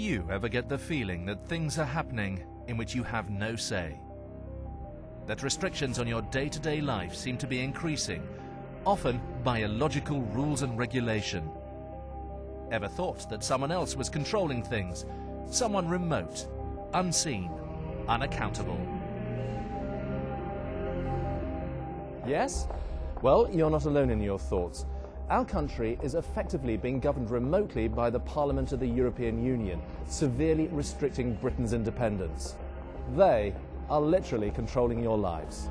you ever get the feeling that things are happening in which you have no say? That restrictions on your day-to-day life seem to be increasing, often by illogical rules and regulation? Ever thought that someone else was controlling things? Someone remote, unseen, unaccountable? Yes? Well, you're not alone in your thoughts. Our country is effectively being governed remotely by the Parliament of the European Union, severely restricting Britain's independence. They are literally controlling your lives.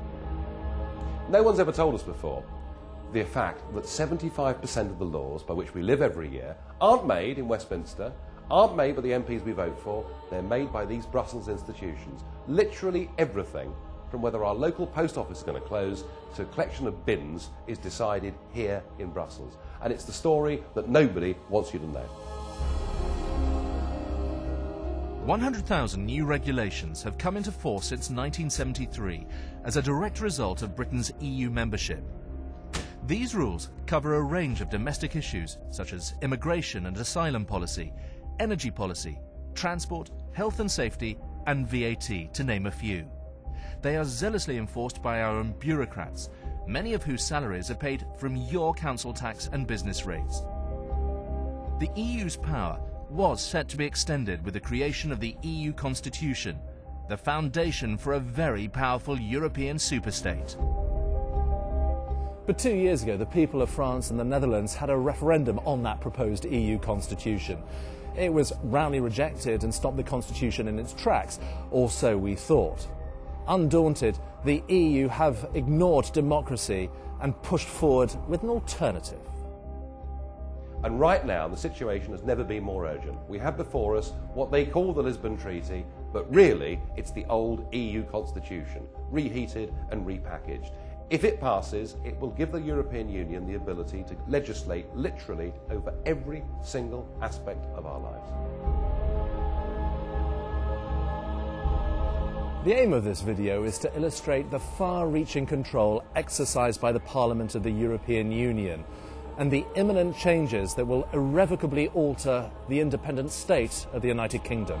No one's ever told us before the fact that 75% of the laws by which we live every year aren't made in Westminster, aren't made by the MPs we vote for, they're made by these Brussels institutions. Literally everything, from whether our local post office is going to close to a collection of bins, is decided here in Brussels. And it's the story that nobody wants you to know. 100,000 new regulations have come into force since 1973 as a direct result of Britain's EU membership. These rules cover a range of domestic issues such as immigration and asylum policy, energy policy, transport, health and safety, and VAT, to name a few. They are zealously enforced by our own bureaucrats, many of whose salaries are paid from your council tax and business rates. The EU's power was set to be extended with the creation of the EU Constitution, the foundation for a very powerful European superstate. But 2 years ago, the people of France and the Netherlands had a referendum on that proposed EU constitution. It was roundly rejected and stopped the constitution in its tracks, or so we thought. Undaunted, the EU have ignored democracy and pushed forward with an alternative. And right now, the situation has never been more urgent. We have before us what they call the Lisbon Treaty, but really it's the old EU constitution, reheated and repackaged. If it passes, it will give the European Union the ability to legislate literally over every single aspect of our lives. The aim of this video is to illustrate the far-reaching control exercised by the Parliament of the European Union and the imminent changes that will irrevocably alter the independent state of the United Kingdom.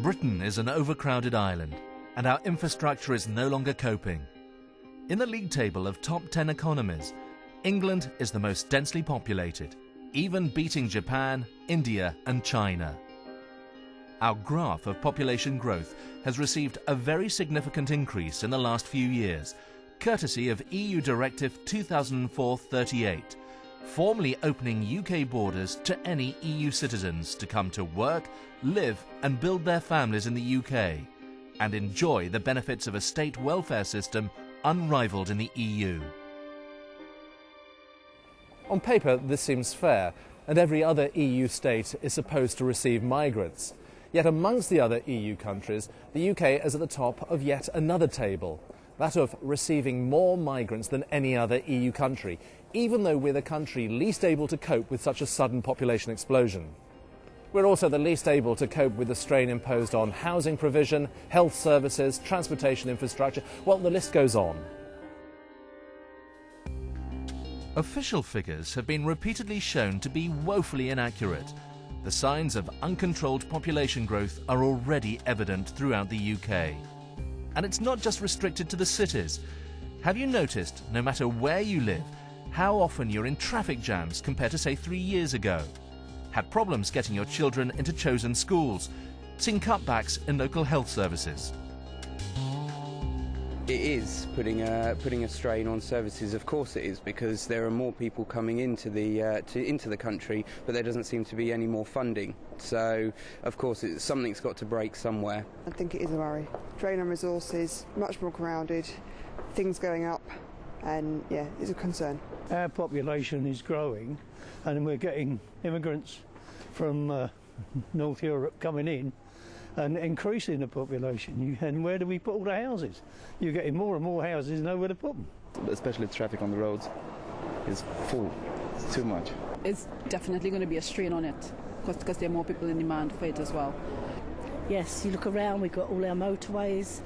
Britain is an overcrowded island, and our infrastructure is no longer coping. In the league table of top 10 economies, England is the most densely populated, even beating Japan, India and China. Our graph of population growth has received a very significant increase in the last few years, courtesy of EU Directive 2004/38, formally opening UK borders to any EU citizens to come to work, live and build their families in the UK and enjoy the benefits of a state welfare system unrivaled in the EU. On paper, this seems fair, and every other EU state is supposed to receive migrants. Yet amongst the other EU countries, the UK is at the top of yet another table, that of receiving more migrants than any other EU country, even though we're the country least able to cope with such a sudden population explosion. We're also the least able to cope with the strain imposed on housing provision, health services, transportation infrastructure. Well, the list goes on. Official figures have been repeatedly shown to be woefully inaccurate. The signs of uncontrolled population growth are already evident throughout the UK. And it's not just restricted to the cities. Have you noticed, no matter where you live, how often you're in traffic jams compared to, say, 3 years ago? Had problems getting your children into chosen schools? Seen cutbacks in local health services? It is putting a strain on services. Of course it is, because there are more people coming into the country, but there doesn't seem to be any more funding. So, of course, something's got to break somewhere. I think it is a worry. Drain on resources, much more crowded, things going up, and yeah, it's a concern. Our population is growing, and we're getting immigrants from North Europe coming in and increasing the population. And where do we put all the houses? You're getting more and more houses, nowhere to put them. Especially traffic on the roads is full. It's too much. It's definitely going to be a strain on it because there are more people in demand for it as well. Yes, you look around, we've got all our motorways.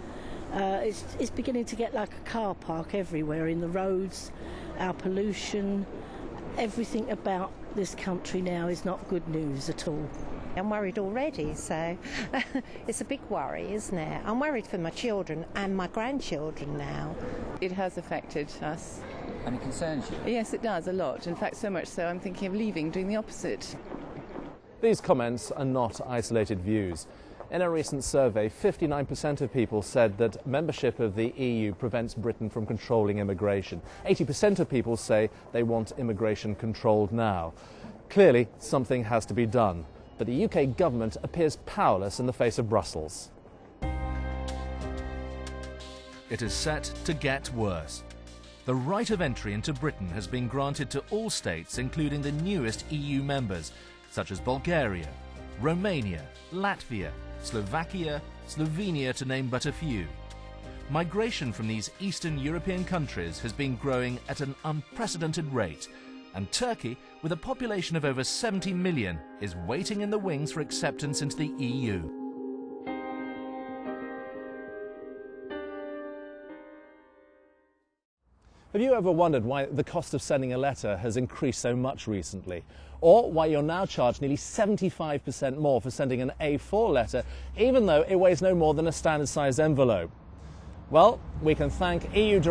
It's beginning to get like a car park everywhere in the roads. Our pollution, everything about this country now is not good news at all. I'm worried already, so it's a big worry, isn't it? I'm worried for my children and my grandchildren now. It has affected us. And it concerns you? Yes, it does, a lot. In fact, so much so I'm thinking of leaving, doing the opposite. These comments are not isolated views. In a recent survey, 59% of people said that membership of the EU prevents Britain from controlling immigration. 80% of people say they want immigration controlled now. Clearly, something has to be done. But the UK government appears powerless in the face of Brussels. It is set to get worse. The right of entry into Britain has been granted to all states, including the newest EU members, such as Bulgaria, Romania, Latvia, Slovakia, Slovenia, to name but a few. Migration from these Eastern European countries has been growing at an unprecedented rate, and Turkey, with a population of over 70 million, is waiting in the wings for acceptance into the EU. Have you ever wondered why the cost of sending a letter has increased so much recently? Or why you're now charged nearly 75% more for sending an A4 letter, even though it weighs no more than a standard-sized envelope? Well, we can thank EU